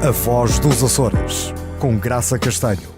A Voz dos Açores, com Graça Castanho.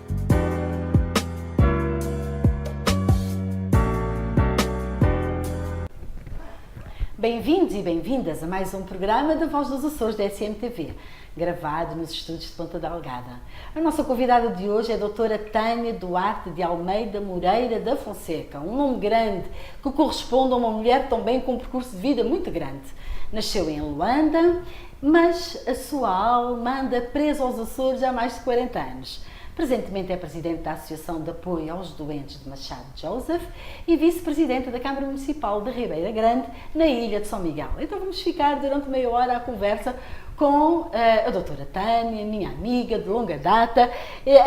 Bem-vindos e bem-vindas a mais um programa da Voz dos Açores da SMTV, gravado nos estúdios de Ponta Delgada. A nossa convidada de hoje é a doutora Tânia Duarte de Almeida Moreira da Fonseca, um nome grande que corresponde a uma mulher também com um percurso de vida muito grande. Nasceu em Luanda, mas a sua alma anda presa aos Açores há mais de 40 anos. Presentemente é presidente da Associação de Apoio aos Doentes de Machado Joseph e vice-presidenta da Câmara Municipal de Ribeira Grande, na Ilha de São Miguel. Então vamos ficar durante meia hora à conversa com a doutora Tânia, minha amiga de longa data,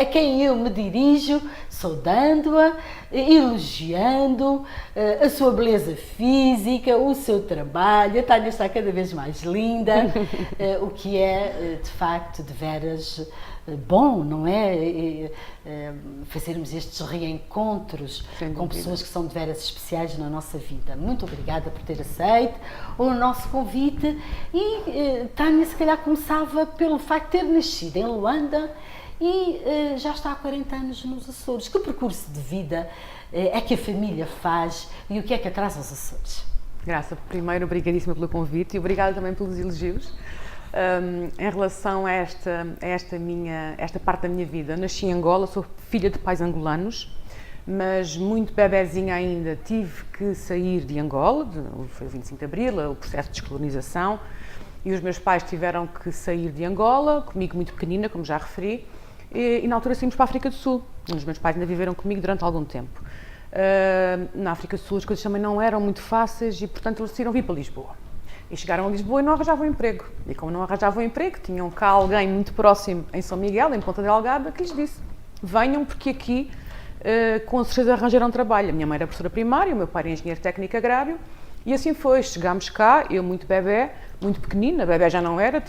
a quem eu me dirijo, saudando-a, elogiando a sua beleza física, o seu trabalho. A Tânia está cada vez mais linda, o que é, de facto, de veras bom, não é? Fazermos estes reencontros com pessoas que são de veras especiais na nossa vida. Muito obrigada por ter aceito o nosso convite e Tânia se calhar começava pelo facto de ter nascido em Luanda e já está há 40 anos nos Açores. Que percurso de vida é que a família faz e o que é que a traz aos Açores? Graça, primeiro, obrigadíssima pelo convite e obrigada também pelos elogios. Em relação a esta parte da minha vida, nasci em Angola, sou filha de pais angolanos, mas muito bebezinha ainda tive que sair de Angola, foi o 25 de Abril, o processo de descolonização, e os meus pais tiveram que sair de Angola, comigo muito pequenina, como já referi, e na altura saímos para a África do Sul, onde os meus pais ainda viveram comigo durante algum tempo. Na África do Sul as coisas também não eram muito fáceis e, portanto, eles decidiram vir para Lisboa. E chegaram a Lisboa e não arranjavam emprego. E como não arranjavam emprego, tinham cá alguém muito próximo em São Miguel, em Ponta Delgada, que lhes disse: venham porque aqui com certeza arranjarão trabalho. A minha mãe era professora primária, o meu pai era engenheiro técnico agrário, e assim foi. Chegámos cá, eu muito bebé, muito pequenina, bebé já não era,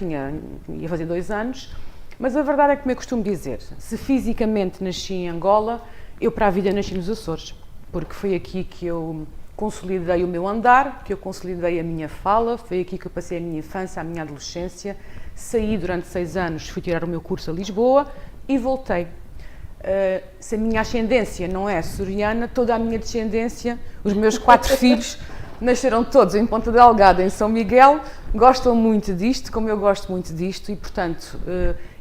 ia fazer 2 anos, mas a verdade é que, como eu costumo dizer, se fisicamente nasci em Angola, eu para a vida nasci nos Açores, porque foi aqui que eu consolidei o meu andar, que eu consolidei a minha fala, foi aqui que eu passei a minha infância, a minha adolescência, saí durante 6 anos, fui tirar o meu curso a Lisboa e voltei. Se a minha ascendência não é açoriana, toda a minha descendência, os meus 4 filhos, nasceram todos em Ponta Delgada, em São Miguel, gostam muito disto, como eu gosto muito disto e, portanto,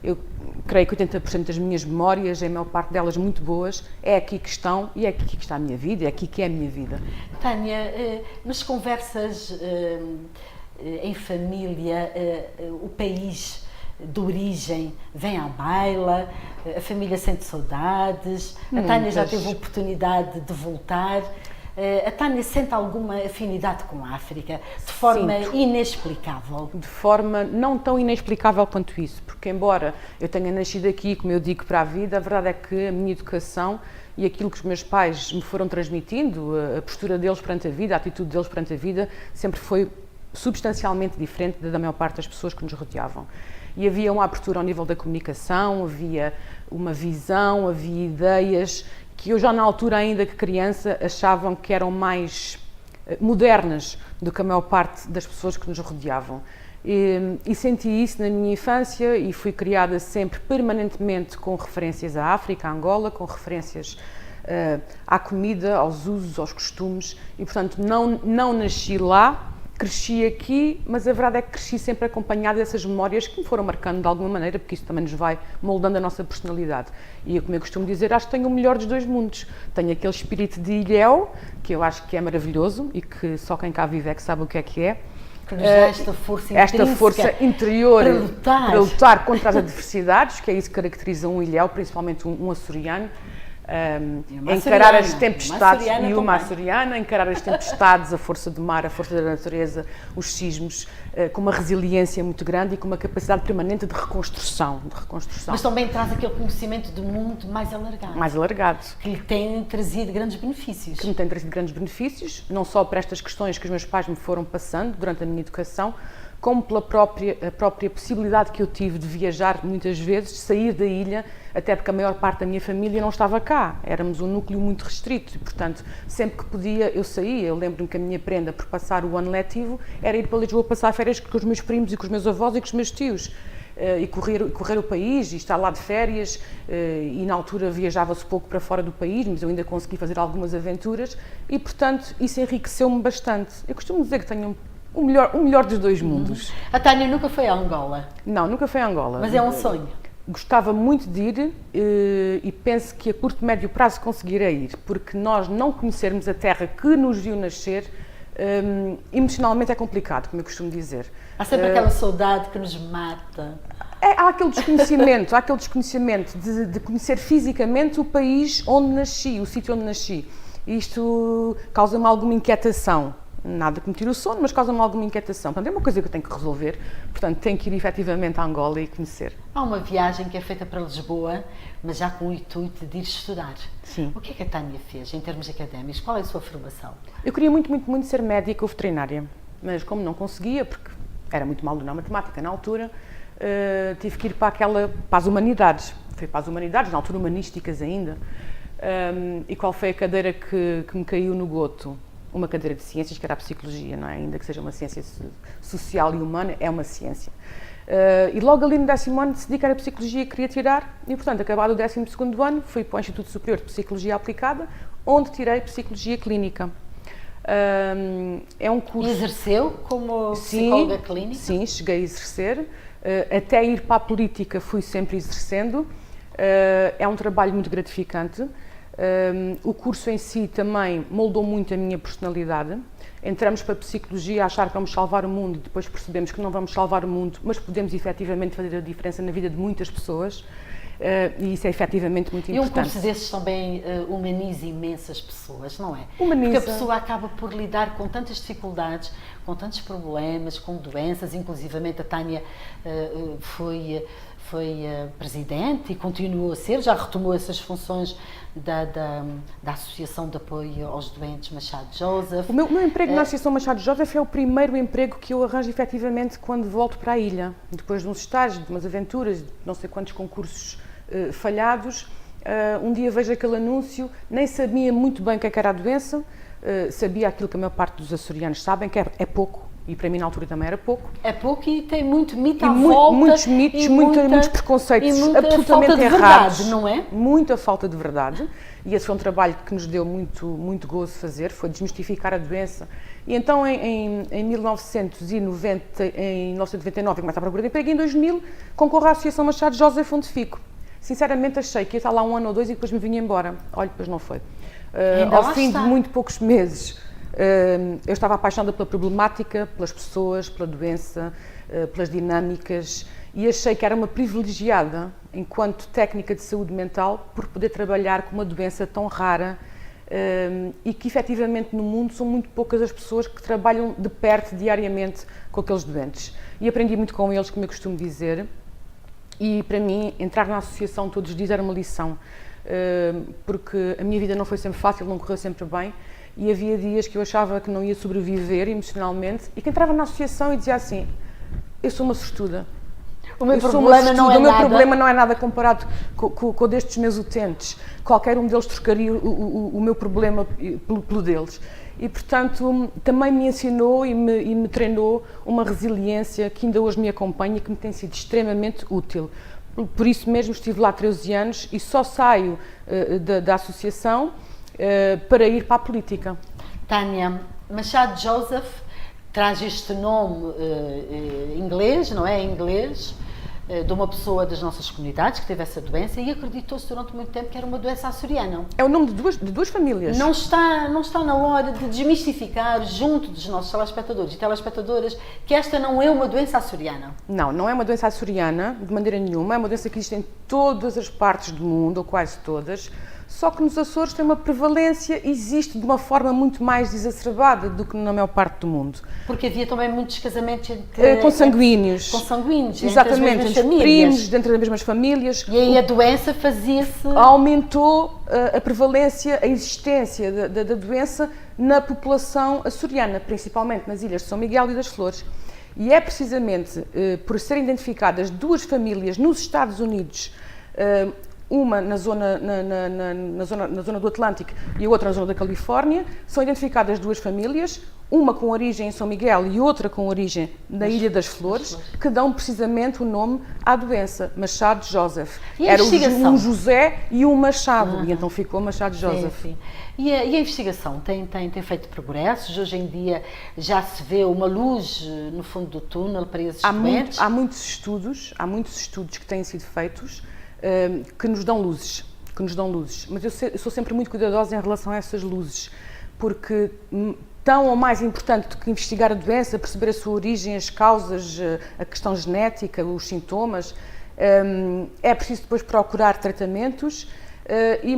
eu creio que 80% das minhas memórias, a maior parte delas muito boas, é aqui que estão e é aqui que está a minha vida, é aqui que é a minha vida. Tânia, nas conversas em família, o país de origem vem à baila, a família sente saudades, a Tânia já teve a oportunidade de voltar. A Tânia sente alguma afinidade com a África, de forma inexplicável? De forma não tão inexplicável quanto isso, porque embora eu tenha nascido aqui, como eu digo, para a vida, a verdade é que a minha educação e aquilo que os meus pais me foram transmitindo, a postura deles perante a vida, a atitude deles perante a vida, sempre foi substancialmente diferente da maior parte das pessoas que nos rodeavam. E havia uma abertura ao nível da comunicação, havia uma visão, havia ideias que eu já na altura ainda que criança achavam que eram mais modernas do que a maior parte das pessoas que nos rodeavam. E senti isso na minha infância e fui criada sempre permanentemente com referências à África, à Angola, com referências à comida, aos usos, aos costumes e, portanto, não nasci lá, cresci aqui, mas a verdade é que cresci sempre acompanhada dessas memórias que me foram marcando de alguma maneira, porque isso também nos vai moldando a nossa personalidade. E, como eu costumo dizer, acho que tenho o melhor dos 2 mundos. Tenho aquele espírito de ilhéu, que eu acho que é maravilhoso e que só quem cá vive é que sabe o que é que é. Que nos dá esta força interior para lutar contra as adversidades, que é isso que caracteriza um ilhéu, principalmente um açoriano. Encarar as tempestades e uma açoriana, encarar as tempestades, a força do mar, a força da natureza, os sismos, com uma resiliência muito grande e com uma capacidade permanente de reconstrução. Mas também traz aquele conhecimento do mundo mais alargado. Mais alargado. Que lhe tem trazido grandes benefícios. Que me tem trazido grandes benefícios, não só por estas questões que os meus pais me foram passando durante a minha educação, como pela própria possibilidade que eu tive de viajar muitas vezes, de sair da ilha, até porque a maior parte da minha família não estava cá, éramos um núcleo muito restrito e, portanto, sempre que podia eu saía. Eu lembro-me que a minha prenda por passar o ano letivo era ir para Lisboa passar férias com os meus primos e com os meus avós e com os meus tios. e correr o país e estar lá de férias, e na altura viajava-se pouco para fora do país, mas eu ainda consegui fazer algumas aventuras e, portanto, isso enriqueceu-me bastante. Eu costumo dizer que tenho o melhor dos dois mundos. A Tânia nunca foi a Angola? Não, nunca foi a Angola. Mas é um sonho? Gostava muito de ir e penso que a curto e médio prazo conseguirei ir, porque nós não conhecermos a terra que nos viu nascer, emocionalmente é complicado, como eu costumo dizer. Há sempre aquela saudade que nos mata. Há aquele desconhecimento de conhecer fisicamente o país onde nasci, o sítio onde nasci. Isto causa-me alguma inquietação. Nada que me tire o sono, mas causa-me alguma inquietação. Portanto, é uma coisa que eu tenho que resolver. Portanto, tenho que ir efetivamente a Angola e conhecer. Há uma viagem que é feita para Lisboa, mas já com o intuito de ir estudar. Sim. O que é que a Tânia fez em termos académicos? Qual é a sua formação? Eu queria muito ser médica ou veterinária, mas como não conseguia, porque era muito mal na matemática na altura, tive que ir para as humanidades. Fui para as humanidades, na altura humanísticas ainda. E qual foi a cadeira que me caiu no goto? Uma cadeira de ciências, que era a psicologia, não é? Ainda que seja uma ciência social e humana, é uma ciência. E logo ali no 10º ano decidi que era a psicologia que queria tirar e, portanto, acabado o 12º ano, fui para o Instituto Superior de Psicologia Aplicada, onde tirei Psicologia Clínica. É um curso... E exerceu como psicóloga clínica? Sim, cheguei a exercer. Até ir para a política fui sempre exercendo. É um trabalho muito gratificante. O curso em si também moldou muito a minha personalidade. Entramos para a psicologia a achar que vamos salvar o mundo, depois percebemos que não vamos salvar o mundo, mas podemos efetivamente fazer a diferença na vida de muitas pessoas, e isso é efetivamente muito importante. E um curso desses também humaniza imensas pessoas, não é? Humaniza. Porque a pessoa acaba por lidar com tantas dificuldades, com tantos problemas, com doenças, inclusivamente a Tânia foi presidente e continuou a ser, já retomou essas funções da Associação de Apoio aos Doentes Machado Joseph. O meu emprego na Associação Machado Joseph é o primeiro emprego que eu arranjo efetivamente quando volto para a ilha. Depois de uns estágios, de umas aventuras, de não sei quantos concursos falhados, um dia vejo aquele anúncio, nem sabia muito bem o que era a doença, sabia aquilo que a maior parte dos açorianos sabem, que é pouco. E para mim na altura também era pouco. É pouco e tem muito mito à volta. Muitos mitos, muitos preconceitos absolutamente errados. Não é? Muita falta de verdade. E esse foi um trabalho que nos deu muito gozo fazer, foi desmistificar a doença. E então em 1999 começo a procurar de emprego e em 2000 concorro à Associação Machado Joseph, onde fico. Sinceramente achei que ia estar lá 1 ano ou 2 e depois me vinha embora. Olha, depois não foi. Ao fim de muito poucos meses, eu estava apaixonada pela problemática, pelas pessoas, pela doença, pelas dinâmicas e achei que era uma privilegiada, enquanto técnica de saúde mental, por poder trabalhar com uma doença tão rara e que efetivamente no mundo são muito poucas as pessoas que trabalham de perto diariamente com aqueles doentes. E aprendi muito com eles, como eu costumo dizer, e para mim entrar na associação todos os dias era uma lição, porque a minha vida não foi sempre fácil, não correu sempre bem. E havia dias que eu achava que não ia sobreviver emocionalmente e que entrava na associação e dizia assim, eu sou uma sortuda. O meu problema não é nada comparado com o destes meus utentes. Qualquer um deles trocaria o meu problema pelo deles. E, portanto, também me ensinou e me treinou uma resiliência que ainda hoje me acompanha e que me tem sido extremamente útil. Por isso mesmo estive lá 13 anos e só saio da associação para ir para a política. Tânia, Machado Joseph traz este nome inglês, não é? Inglês, de uma pessoa das nossas comunidades que teve essa doença e acreditou-se durante muito tempo que era uma doença açoriana. É o nome de duas famílias. Não está na hora de desmistificar junto dos nossos telespectadores e telespectadoras que esta não é uma doença açoriana. Não é uma doença açoriana, de maneira nenhuma, é uma doença que existe em todas as partes do mundo, ou quase todas, só que nos Açores tem uma prevalência, existe de uma forma muito mais exacerbada do que na maior parte do mundo. Porque havia também muitos casamentos consanguíneos. Exatamente, entre primos, dentro das mesmas famílias. E aí a doença fazia-se... Aumentou a prevalência, a existência da doença na população açoriana, principalmente nas ilhas de São Miguel e das Flores. E é precisamente por serem identificadas duas famílias nos Estados Unidos, uma na zona do Atlântico e a outra na zona da Califórnia, são identificadas duas famílias, uma com origem em São Miguel e outra com origem na Ilha das Flores, que dão precisamente o nome à doença, Machado Joseph. Era um José e um Machado, e então ficou Machado Joseph. Sim. E a investigação tem feito progressos? Hoje em dia já se vê uma luz no fundo do túnel para esses doentes? Há muitos estudos que têm sido feitos que nos dão luzes. Mas eu sou sempre muito cuidadosa em relação a essas luzes, porque tão ou mais importante do que investigar a doença, perceber a sua origem, as causas, a questão genética, os sintomas, é preciso depois procurar tratamentos,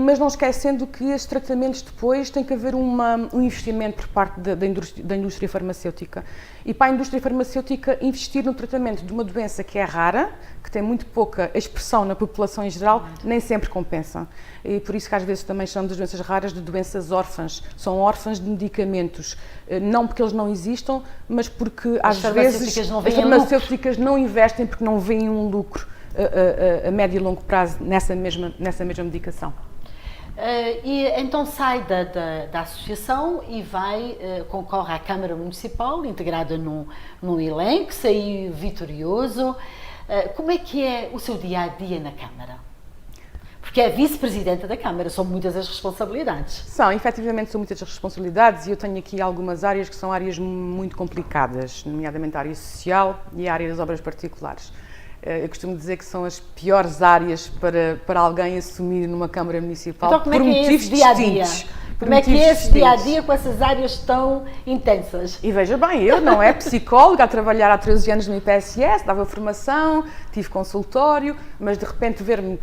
mas não esquecendo que esses tratamentos depois tem que haver um investimento por parte da indústria farmacêutica. E para a indústria farmacêutica investir no tratamento de uma doença que é rara, que tem muito pouca expressão na população em geral, nem sempre compensa. E por isso que às vezes também chamamos as doenças raras de doenças órfãs. São órfãs de medicamentos. Não porque eles não existam, mas porque às vezes as farmacêuticas não investem porque não veem um lucro a médio e longo prazo nessa mesma medicação. E então sai da associação e concorre à Câmara Municipal, integrada num elenco, saiu vitorioso. Como é que é o seu dia-a-dia na Câmara? Porque é vice-presidenta da Câmara, são muitas as responsabilidades. Efetivamente são muitas as responsabilidades e eu tenho aqui algumas áreas que são áreas muito complicadas, nomeadamente a área social e a área das obras particulares. Eu costumo dizer que são as piores áreas para alguém assumir numa Câmara Municipal, então, como é que é esse dia-a-dia? Como é que é esse dia-a-dia com essas áreas tão intensas? E veja bem, eu não é psicóloga, a trabalhar há 13 anos no IPSS, dava formação, tive consultório, mas de repente ver-me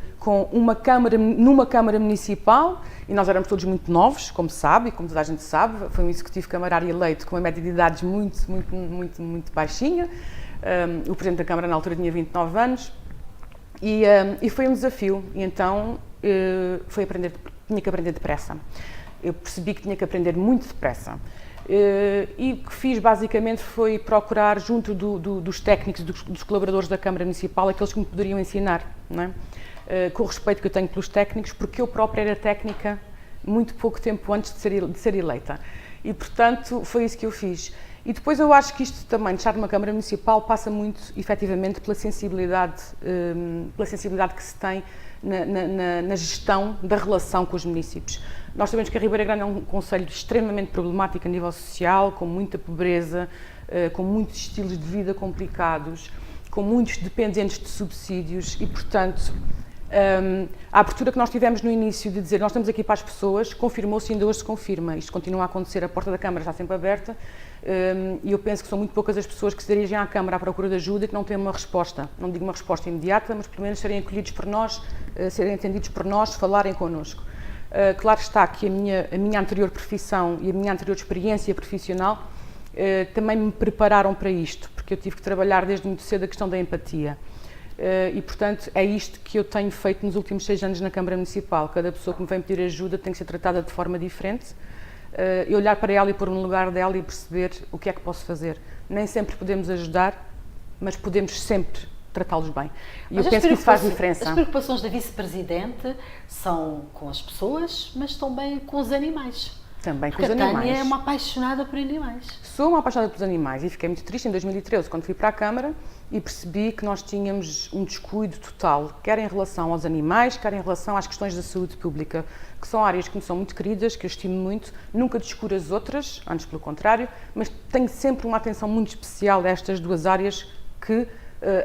numa Câmara Municipal, e nós éramos todos muito novos, como sabe, e como toda a gente sabe, foi um executivo camarário eleito com uma média de idades muito baixinha. O Presidente da Câmara na altura tinha 29 anos e foi um desafio, e então tinha que aprender depressa. Eu percebi que tinha que aprender muito depressa e o que fiz basicamente foi procurar junto dos técnicos, dos colaboradores da Câmara Municipal, aqueles que me poderiam ensinar, não é? Com o respeito que eu tenho pelos técnicos, porque eu própria era técnica muito pouco tempo antes de ser eleita e portanto foi isso que eu fiz. E depois eu acho que isto também, de estar numa Câmara Municipal, passa muito, efetivamente, pela sensibilidade que se tem na gestão da relação com os municípios. Nós sabemos que a Ribeira Grande é um concelho extremamente problemático a nível social, com muita pobreza, com muitos estilos de vida complicados, com muitos dependentes de subsídios e, portanto, a abertura que nós tivemos no início de dizer nós estamos aqui para as pessoas, confirmou-se e ainda hoje se confirma. Isto continua a acontecer, a porta da Câmara está sempre aberta e eu penso que são muito poucas as pessoas que se dirigem à Câmara à procura de ajuda e que não têm uma resposta. Não digo uma resposta imediata, mas pelo menos serem acolhidos por nós, serem atendidos por nós, falarem connosco. Claro está que a minha anterior profissão e a minha anterior experiência profissional também me prepararam para isto, porque eu tive que trabalhar desde muito cedo a questão da empatia. E, portanto, é isto que eu tenho feito nos últimos 6 anos na Câmara Municipal. Cada pessoa que me vem pedir ajuda tem que ser tratada de forma diferente e olhar para ela e pôr no lugar dela e perceber o que é que posso fazer. Nem sempre podemos ajudar, mas podemos sempre tratá-los bem. E eu penso que isso faz diferença. As preocupações da vice-presidente são com as pessoas, mas também com os animais. Também com os animais. Porque a Tânia é uma apaixonada por animais. Sou uma apaixonada pelos animais e fiquei muito triste em 2013, quando fui para a Câmara e percebi que nós tínhamos um descuido total, quer em relação aos animais, quer em relação às questões da saúde pública, que são áreas que me são muito queridas, que eu estimo muito, nunca descuro as outras, antes pelo contrário, mas tenho sempre uma atenção muito especial a estas duas áreas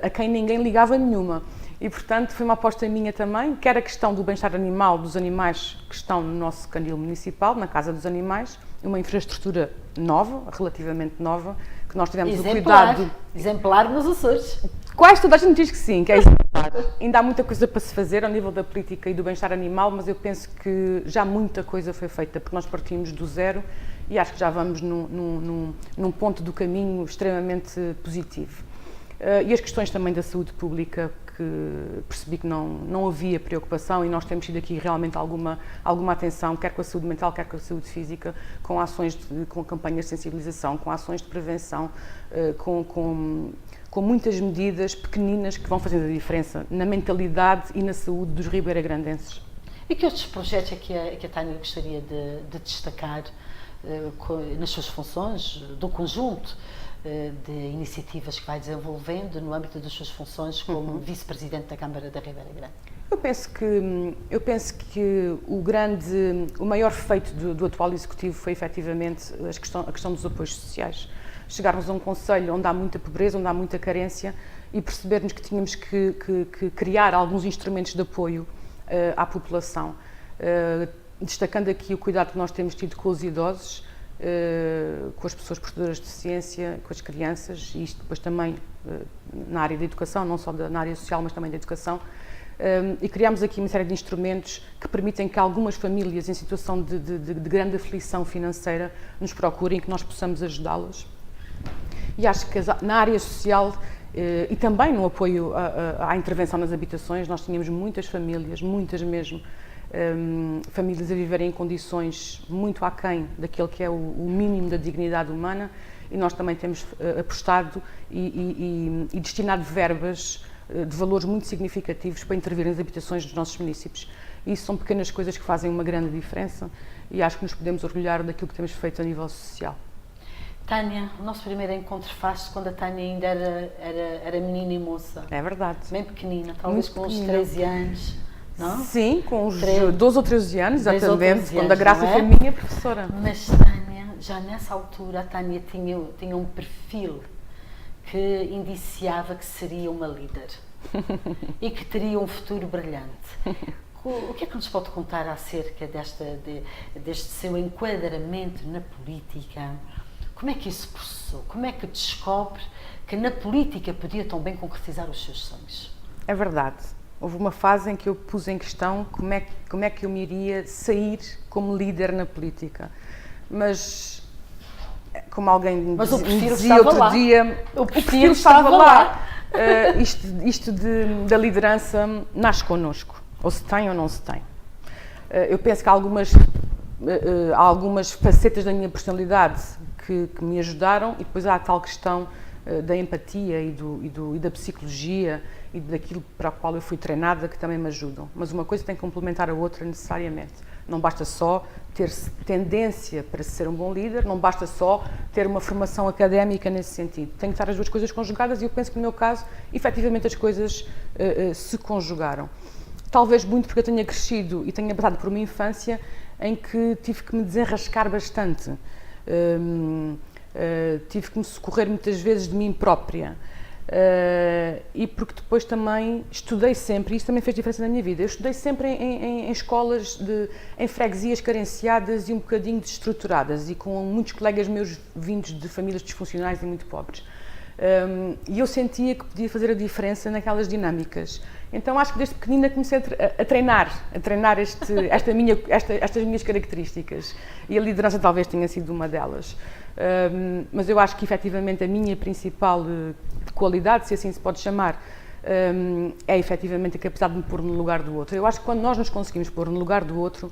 a quem ninguém ligava nenhuma. E, portanto, foi uma aposta minha também, quer a questão do bem-estar animal dos animais que estão no nosso canil municipal, na Casa dos Animais, uma infraestrutura nova, relativamente nova, que nós tivemos o cuidado... Exemplar nos Açores. Quase toda a gente diz que sim, que é exemplar. Ainda há muita coisa para se fazer ao nível da política e do bem-estar animal, mas eu penso que já muita coisa foi feita, porque nós partimos do zero e acho que já vamos num ponto do caminho extremamente positivo. E as questões também da saúde pública, que percebi que não havia preocupação e nós temos tido aqui realmente alguma atenção, quer com a saúde mental, quer com a saúde física, com ações, com campanhas de sensibilização, com ações de prevenção, com muitas medidas pequeninas que vão fazendo a diferença na mentalidade e na saúde dos ribeiragrandenses. E que outros projetos é que a Tânia gostaria de destacar nas suas funções, do conjunto de iniciativas que vai desenvolvendo no âmbito das suas funções como vice-presidente da Câmara da Ribeira Grande? Eu penso que o maior feito do atual Executivo foi efetivamente a questão dos apoios sociais. Chegarmos a um concelho onde há muita pobreza, onde há muita carência e percebermos que tínhamos que criar alguns instrumentos de apoio à população. Destacando aqui o cuidado que nós temos tido com os idosos, com as pessoas portadoras de deficiência, com as crianças, e isto depois também na área da educação, não só na área social, mas também da educação. E criámos aqui uma série de instrumentos que permitem que algumas famílias em situação de grande aflição financeira nos procurem, que nós possamos ajudá-las. E acho que na área social e também no apoio à intervenção nas habitações, nós tínhamos muitas famílias, muitas mesmo, famílias a viverem em condições muito aquém daquele que é o mínimo da dignidade humana, e nós também temos apostado e destinado verbas de valores muito significativos para intervir nas habitações dos nossos municípios. E isso são pequenas coisas que fazem uma grande diferença e acho que nos podemos orgulhar daquilo que temos feito a nível social. Tânia, o nosso primeiro encontro faz-se quando a Tânia ainda era menina e moça. É verdade. Bem pequenina, talvez muito com uns pequenina. 13 anos, não? Sim, com uns 12 ou 13 anos, 10 ou exatamente, 13 quando a anos, Graça não é? foi minha professora. Mas Tânia, já nessa altura, a Tânia tinha um perfil que indiciava que seria uma líder e que teria um futuro brilhante. O que é que nos pode contar acerca deste seu enquadramento na política? Como é que isso processou? Como é que descobre que na política podia tão bem concretizar os seus sonhos? É verdade. Houve uma fase em que eu pus em questão como é que eu me iria sair como líder na política. Mas, como alguém me dizia outro dia, o perfil estava lá. Isto da liderança nasce connosco. Ou se tem ou não se tem. Eu penso que há algumas facetas da minha personalidade que me ajudaram, e depois há a tal questão da empatia e da psicologia e daquilo para o qual eu fui treinada, que também me ajudam. Mas uma coisa tem que complementar a outra necessariamente. Não basta só ter tendência para ser um bom líder, não basta só ter uma formação académica nesse sentido. Tem que estar as duas coisas conjugadas, e eu penso que no meu caso, efetivamente, as coisas se conjugaram. Talvez muito porque eu tenha crescido e tenha passado por uma infância em que tive que me desenrascar bastante. Tive que me socorrer muitas vezes de mim própria. E porque depois também estudei sempre, e isso também fez diferença na minha vida. Eu estudei sempre em escolas, em freguesias carenciadas e um bocadinho desestruturadas, e com muitos colegas meus vindos de famílias disfuncionais e muito pobres. E eu sentia que podia fazer a diferença naquelas dinâmicas. Então acho que desde pequenina comecei a treinar estas minhas características, e a liderança talvez tenha sido uma delas. Mas eu acho que efetivamente a minha principal qualidade, se assim se pode chamar, é efetivamente a capacidade de me pôr no lugar do outro. Eu acho que quando nós nos conseguimos pôr no lugar do outro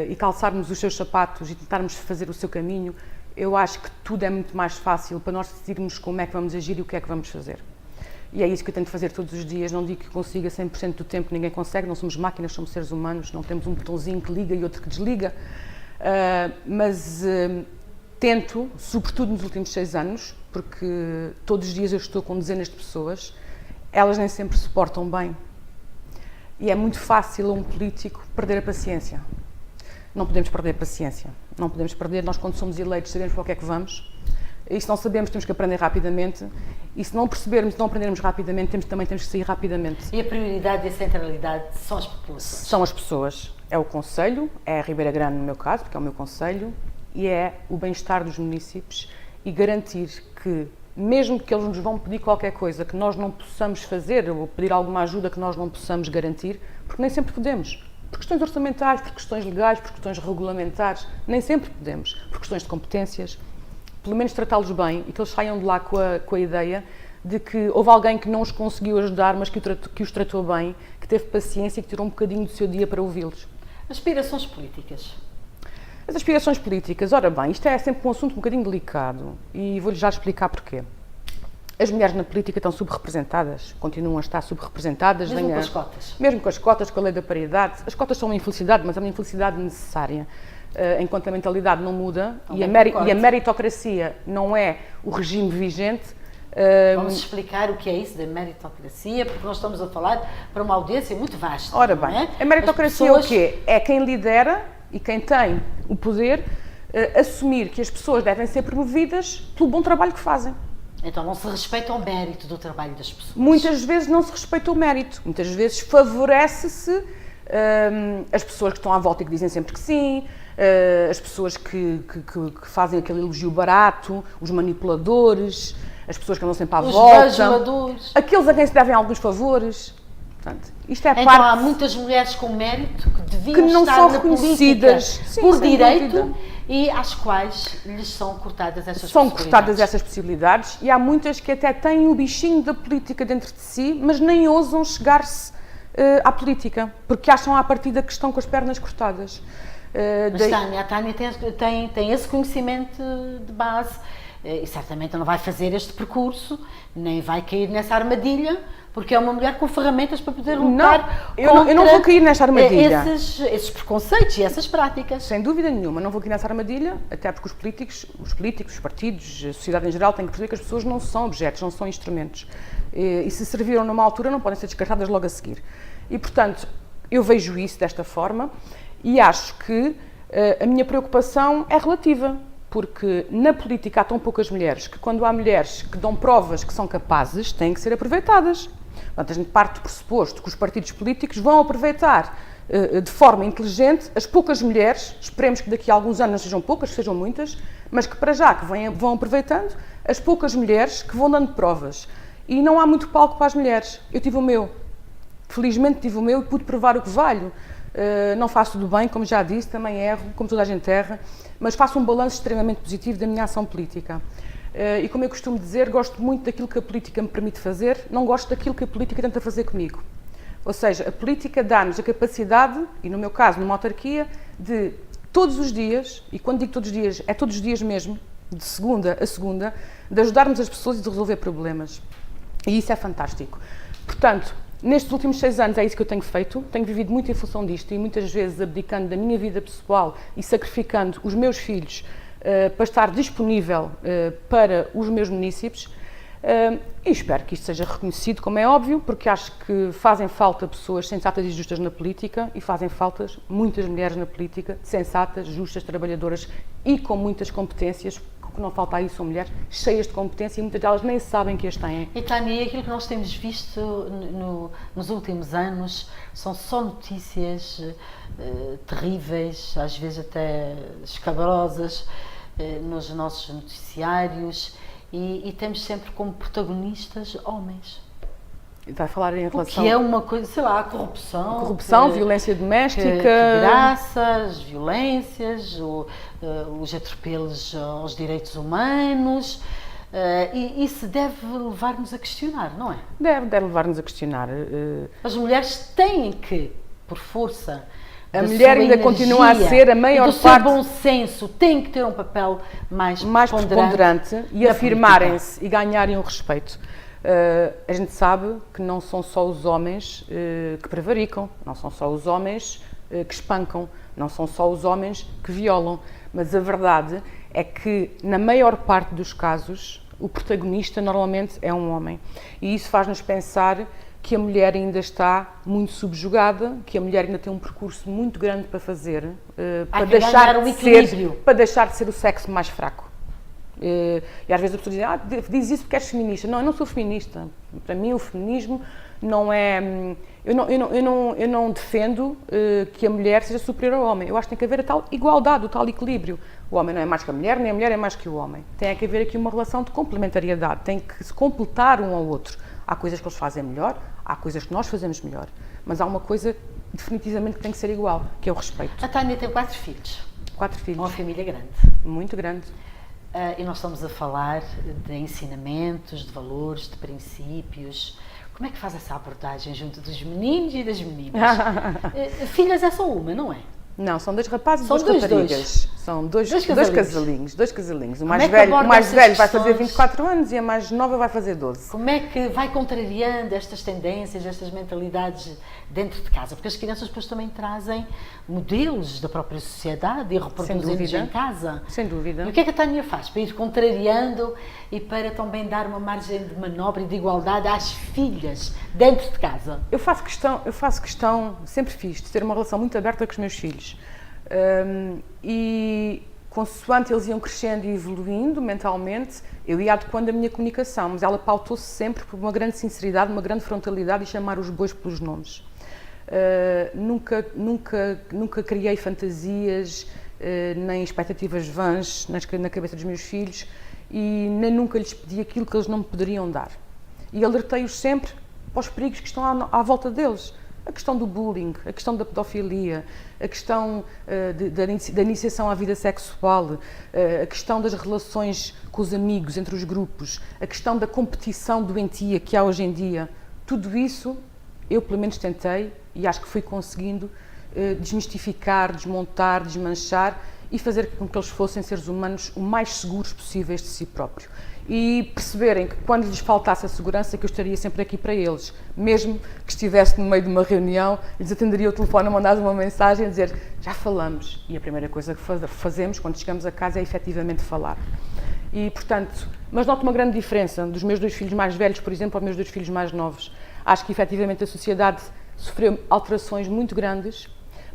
e calçarmos os seus sapatos e tentarmos fazer o seu caminho, eu acho que tudo é muito mais fácil para nós decidirmos como é que vamos agir e o que é que vamos fazer. E é isso que eu tento fazer todos os dias. Não digo que consiga 100% do tempo, ninguém consegue, não somos máquinas, somos seres humanos, não temos um botãozinho que liga e outro que desliga, mas tento, sobretudo nos últimos 6 anos, porque todos os dias eu estou com dezenas de pessoas, elas nem sempre se portam bem. E é muito fácil a um político perder a paciência. Não podemos perder a paciência. Não podemos perder. Nós, quando somos eleitos, sabemos para o que é que vamos. E se não sabemos, temos que aprender rapidamente. E se não percebermos, se não aprendermos rapidamente, também temos que sair rapidamente. E a prioridade e a centralidade são as populações? São as pessoas. É o concelho, é a Ribeira Grande no meu caso, porque é o meu concelho, e é o bem-estar dos municípios, e garantir que, mesmo que eles nos vão pedir qualquer coisa que nós não possamos fazer, ou pedir alguma ajuda que nós não possamos garantir, porque nem sempre podemos. Por questões orçamentais, por questões legais, por questões regulamentares, nem sempre podemos. Por questões de competências, pelo menos tratá-los bem e que eles saiam de lá com a ideia de que houve alguém que não os conseguiu ajudar, mas que os tratou bem, que teve paciência e que tirou um bocadinho do seu dia para ouvi-los. Aspirações políticas? As aspirações políticas, ora bem, isto é sempre um assunto um bocadinho delicado e vou-lhe já explicar porquê. As mulheres na política estão subrepresentadas, continuam a estar subrepresentadas. Mesmo com as cotas? Mesmo com as cotas, com a lei da paridade. As cotas são uma infelicidade, mas é uma infelicidade necessária. enquanto a mentalidade não muda e a concordo. meritocracia não é o regime vigente. Vamos explicar o que é isso da meritocracia, porque nós estamos a falar para uma audiência muito vasta. Ora não bem, é? a meritocracia As pessoas... é o quê? É quem lidera e quem tem o poder assumir que as pessoas devem ser promovidas pelo bom trabalho que fazem. Então não se respeita o mérito do trabalho das pessoas. Muitas vezes não se respeita o mérito, muitas vezes favorece-se as pessoas que estão à volta e que dizem sempre que sim, as pessoas que fazem aquele elogio barato, os manipuladores, as pessoas que andam sempre à volta, bajuladores, aqueles a quem se devem alguns favores. Portanto, isto é então parte há muitas mulheres com mérito que deviam que não estar são na reconhecidas, política sim, por sem direito dúvida. e às quais lhes são cortadas essas São possibilidades. cortadas essas possibilidades e há muitas que até têm o bichinho da política dentro de si, mas nem ousam chegar-se à política, porque acham à partida que estão com as pernas cortadas. Mas a Tânia tem esse conhecimento de base e certamente não vai fazer este percurso, nem vai cair nessa armadilha, porque é uma mulher com ferramentas para poder lutar eu não vou cair nesta armadilha. Esses preconceitos e essas práticas. Sem dúvida nenhuma, não vou cair nessa armadilha, até porque os políticos, os partidos, a sociedade em geral têm que perceber que as pessoas não são objetos, não são instrumentos. E se serviram numa altura não podem ser descartadas logo a seguir. E, portanto, eu vejo isso desta forma e acho que a minha preocupação é relativa, porque na política há tão poucas mulheres que quando há mulheres que dão provas que são capazes, têm que ser aproveitadas. Portanto, a gente parte do pressuposto que os partidos políticos vão aproveitar de forma inteligente as poucas mulheres, esperemos que daqui a alguns anos não sejam poucas, sejam muitas, mas que para já que vão aproveitando as poucas mulheres que vão dando provas. E não há muito palco para as mulheres. Eu tive o meu. Felizmente tive o meu e pude provar o que valho. Não faço tudo bem, como já disse, também erro, como toda a gente erra, mas faço um balanço extremamente positivo da minha ação política. E como eu costumo dizer, gosto muito daquilo que a política me permite fazer, não gosto daquilo que a política tenta fazer comigo. Ou seja, a política dá-nos a capacidade, e no meu caso, numa autarquia, de todos os dias, e quando digo todos os dias, é todos os dias mesmo, de segunda a segunda, de ajudarmos as pessoas e de resolver problemas. E isso é fantástico. Portanto, nestes últimos 6 anos é isso que eu tenho feito, tenho vivido muito em função disto e muitas vezes abdicando da minha vida pessoal e sacrificando os meus filhos para estar disponível para os meus munícipes e espero que isto seja reconhecido, como é óbvio, porque acho que fazem falta pessoas sensatas e justas na política e fazem falta muitas mulheres na política, sensatas, justas, trabalhadoras e com muitas competências. O que não falta aí são mulheres cheias de competência e muitas delas nem sabem que as têm. E Tânia, aquilo que nós temos visto nos últimos anos são só notícias terríveis, às vezes até escabrosas, nos nossos noticiários e temos sempre como protagonistas homens. Vai falar em relação... O que é uma coisa, sei lá, a corrupção... Corrupção, violência doméstica... Graças, violências, os atropelos aos direitos humanos... E isso deve levar-nos a questionar, não é? Deve levar-nos a questionar. As mulheres têm que, por força... A mulher ainda continua a ser a maior parte... do seu bom senso, tem que ter um papel mais preponderante e afirmarem-se e ganharem o respeito. A gente sabe que não são só os homens que prevaricam, não são só os homens que espancam, não são só os homens que violam, mas a verdade é que, na maior parte dos casos, o protagonista normalmente é um homem. E isso faz-nos pensar que a mulher ainda está muito subjugada, que a mulher ainda tem um percurso muito grande para fazer para deixar de ser o sexo mais fraco. E às vezes a pessoa diz isso porque és feminista. Não, eu não sou feminista. Para mim o feminismo não é... Eu não defendo que a mulher seja superior ao homem. Eu acho que tem que haver a tal igualdade, o tal equilíbrio. O homem não é mais que a mulher, nem a mulher é mais que o homem. Tem que haver aqui uma relação de complementariedade. Tem que se completar um ao outro. Há coisas que eles fazem melhor, há coisas que nós fazemos melhor. Mas há uma coisa definitivamente que tem que ser igual, que é o respeito. A Tânia tem 4 filhos. 4 filhos. Uma família grande. Muito grande. E nós estamos a falar de ensinamentos, de valores, de princípios. Como é que faz essa abordagem junto dos meninos e das meninas? Filhas é só uma, não é? Não, são 2 rapazes e São 2 dois. raparigas. São dois casalinhos. O mais é que velho, aborda essas vai fazer questões? 24 anos e a mais nova vai fazer 12. Como é que vai contrariando estas tendências, estas mentalidades dentro de casa? Porque as crianças depois também trazem modelos da própria sociedade e reproduzem-nos em casa. Sem dúvida. E o que é que a Tânia faz para ir contrariando e para também dar uma margem de manobra e de igualdade às filhas dentro de casa? Eu faço questão, sempre fiz, de ter uma relação muito aberta com os meus filhos. E consoante eles iam crescendo e evoluindo mentalmente, eu ia adequando a minha comunicação, mas ela pautou-se sempre por uma grande sinceridade, uma grande frontalidade e chamar os bois pelos nomes. Nunca criei fantasias, nem expectativas vãs na cabeça dos meus filhos e nem nunca lhes pedi aquilo que eles não me poderiam dar. E alertei-os sempre para os perigos que estão à volta deles. A questão do bullying, a questão da pedofilia, a questão da iniciação à vida sexual, a questão das relações com os amigos, entre os grupos, a questão da competição doentia que há hoje em dia. Tudo isso eu pelo menos tentei e acho que fui conseguindo desmistificar, desmontar, desmanchar e fazer com que eles fossem seres humanos o mais seguros possíveis de si próprios. E perceberem que quando lhes faltasse a segurança que eu estaria sempre aqui para eles, mesmo que estivesse no meio de uma reunião, lhes atenderia o telefone, mandasse uma mensagem a dizer já falamos. E a primeira coisa que fazemos quando chegamos a casa é efetivamente falar. E portanto, mas noto uma grande diferença dos meus 2 filhos mais velhos, por exemplo, aos meus 2 filhos mais novos. Acho que efetivamente a sociedade sofreu alterações muito grandes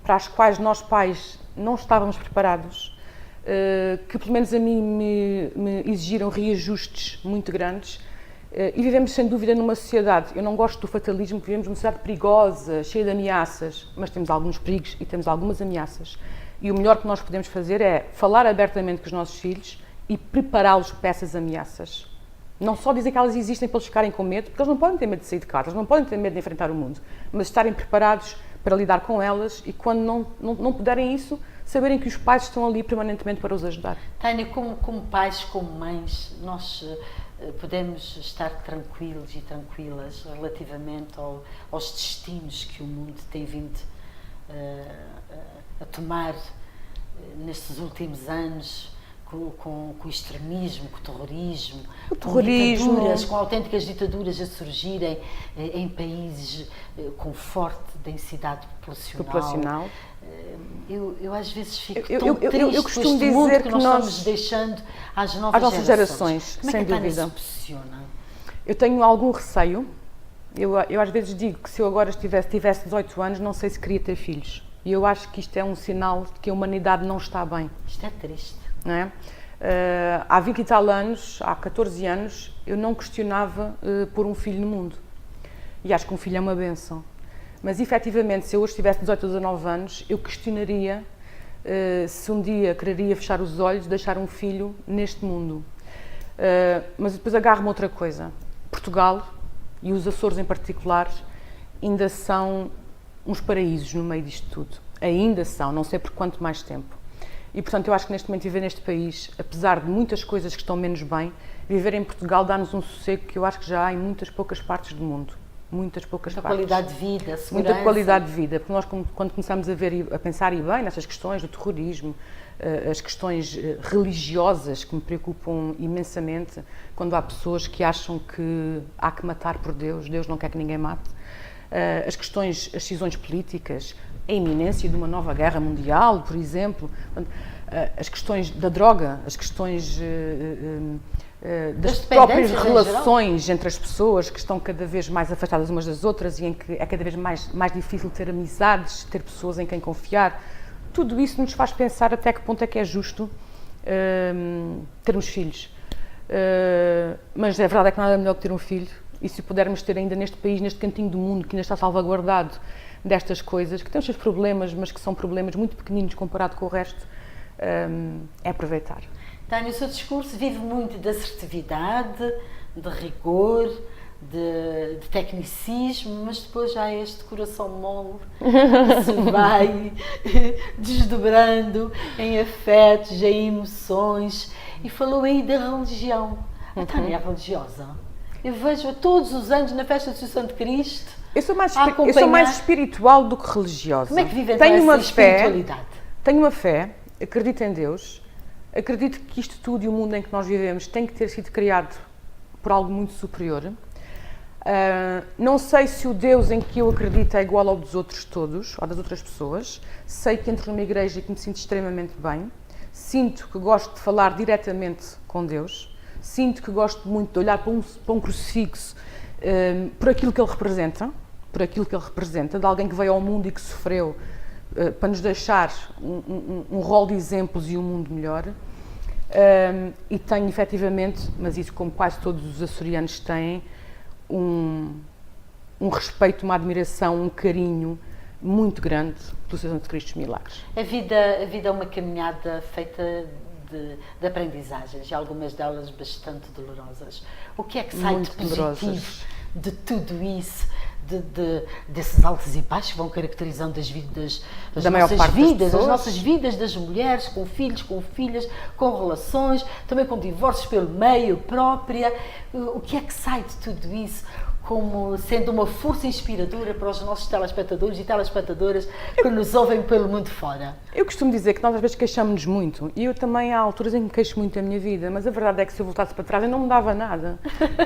para as quais nós pais não estávamos preparados, que pelo menos a mim me exigiram reajustes muito grandes e vivemos sem dúvida numa sociedade, eu não gosto do fatalismo, vivemos numa sociedade perigosa, cheia de ameaças, mas temos alguns perigos e temos algumas ameaças e o melhor que nós podemos fazer é falar abertamente com os nossos filhos e prepará-los para essas ameaças. Não só dizer que elas existem para eles ficarem com medo, porque eles não podem ter medo de sair de casa, eles não podem ter medo de enfrentar o mundo, mas estarem preparados para lidar com elas e quando não puderem isso, saberem que os pais estão ali permanentemente para os ajudar. Tânia, como pais, como mães, nós podemos estar tranquilos e tranquilas relativamente aos destinos que o mundo tem vindo a tomar nestes últimos anos, com o extremismo, com o terrorismo, com ditaduras, com autênticas ditaduras a surgirem em países com forte densidade populacional. Eu às vezes fico tão triste eu costumo com este mundo dizer que que nós nós estamos deixando às nossas gerações, Como é sem que a Tânia dúvida. se posiciona? Eu tenho algum receio. Eu às vezes digo que se eu agora tivesse 18 anos, não sei se queria ter filhos. E eu acho que isto é um sinal de que a humanidade não está bem. Isto é triste. Não é? Há 20 e tal anos, há 14 anos, eu não questionava pôr um filho no mundo. E acho que um filho é uma bênção. Mas, efetivamente, se eu hoje tivesse 18 ou 19 anos, eu questionaria se um dia quereria fechar os olhos e deixar um filho neste mundo. Mas depois agarro-me outra coisa. Portugal, e os Açores em particular, ainda são uns paraísos no meio disto tudo. Ainda são, não sei por quanto mais tempo. E, portanto, eu acho que neste momento viver neste país, apesar de muitas coisas que estão menos bem, viver em Portugal dá-nos um sossego que eu acho que já há em muitas poucas partes do mundo. Muitas poucas partes. Qualidade de vida, segurança. Muita qualidade de vida, porque nós quando começamos a ver e a pensar e bem nessas questões do terrorismo, as questões religiosas que me preocupam imensamente, quando há pessoas que acham que há que matar por Deus, Deus não quer que ninguém mate, as decisões políticas, a iminência de uma nova guerra mundial, por exemplo, as questões da droga, as questões das próprias relações entre as pessoas que estão cada vez mais afastadas umas das outras e em que é cada vez mais difícil ter amizades, ter pessoas em quem confiar. Tudo isso nos faz pensar até que ponto é que é justo termos filhos. Mas a verdade é que nada melhor que ter um filho e se pudermos ter ainda neste país, neste cantinho do mundo que ainda está salvaguardado destas coisas, que têm os seus problemas, mas que são problemas muito pequeninos comparado com o resto, é aproveitar. Tânia, o seu discurso vive muito de assertividade, de rigor, de tecnicismo, mas depois já há este coração mole que se vai desdobrando em afetos, em emoções. E falou aí da religião. A Tânia é religiosa. Eu vejo-a todos os anos na festa de Assunção de Cristo. Eu sou mais espiritual do que religiosa. Como é que vive Tenho essa uma espiritualidade? Tenho uma fé, acredito em Deus, acredito que isto tudo e o mundo em que nós vivemos tem que ter sido criado por algo muito superior. Não sei se o Deus em que eu acredito é igual ao dos outros todos, ou das outras pessoas. Sei que entro numa igreja e que me sinto extremamente bem. Sinto que gosto de falar diretamente com Deus. Sinto que gosto muito de olhar para um crucifixo por aquilo que ele representa, de alguém que veio ao mundo e que sofreu para nos deixar um rol de exemplos e um mundo melhor. E tenho efetivamente, mas isso como quase todos os açorianos têm, um respeito, uma admiração, um carinho muito grande pelo Senhor de Cristo dos Milagres. A vida é uma caminhada feita de aprendizagens e algumas delas bastante dolorosas. O que é que sai Muito de positivo dolorosas. de tudo isso? Desses altos e baixos que vão caracterizando as vidas, as Da maior nossas parte das vidas, as pessoas. nossas vidas das mulheres, com filhos, com filhas, com relações, também com divórcios pelo meio, própria. O que é que sai de tudo isso como sendo uma força inspiradora para os nossos telespectadores e telespectadoras que nos ouvem pelo mundo fora? Eu costumo dizer que nós às vezes queixamos-nos muito, e eu também há alturas em que me queixo muito da minha vida, mas a verdade é que se eu voltasse para trás eu não me dava nada.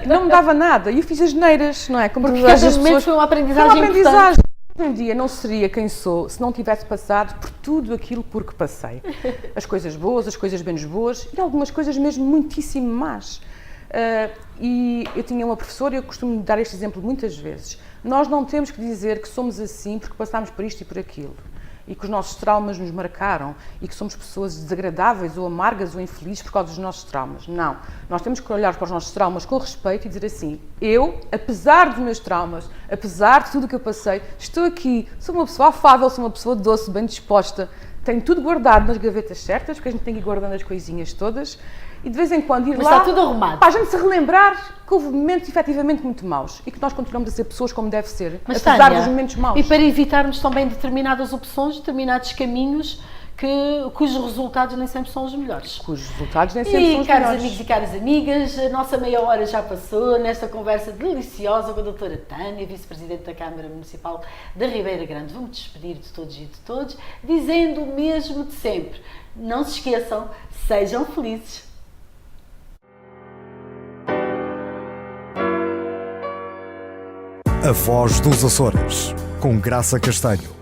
Não me dava nada, e eu fiz as neiras, não é? Como Porque todas cada as momento pessoas. foi uma Foi aprendizagem uma aprendizagem. importante. Um dia não seria quem sou se não tivesse passado por tudo aquilo por que passei. As coisas boas, as coisas menos boas e algumas coisas mesmo muitíssimo más. E eu tinha uma professora e eu costumo dar este exemplo muitas vezes. Nós não temos que dizer que somos assim porque passámos por isto e por aquilo. E que os nossos traumas nos marcaram e que somos pessoas desagradáveis ou amargas ou infelizes por causa dos nossos traumas. Não. Nós temos que olhar para os nossos traumas com respeito e dizer assim: eu, apesar dos meus traumas, apesar de tudo o que eu passei, estou aqui, sou uma pessoa afável, sou uma pessoa doce, bem disposta, tenho tudo guardado nas gavetas certas, porque a gente tem que ir guardando as coisinhas todas, e de vez em quando ir Mas lá, está tudo arrumado. para a gente se relembrar que houve momentos efetivamente muito maus e que nós continuamos a ser pessoas como deve ser, Mas, apesar Tânia, dos momentos maus. e para evitarmos também determinadas opções, determinados caminhos cujos resultados nem sempre são os melhores. Cujos resultados nem sempre são E os caros melhores. amigos e caras amigas, a nossa meia hora já passou nesta conversa deliciosa com a doutora Tânia, vice-presidente da Câmara Municipal da Ribeira Grande. Vamos despedir de todos e de todos, dizendo o mesmo de sempre. Não se esqueçam, sejam felizes. A Voz dos Açores, com Graça Castanho.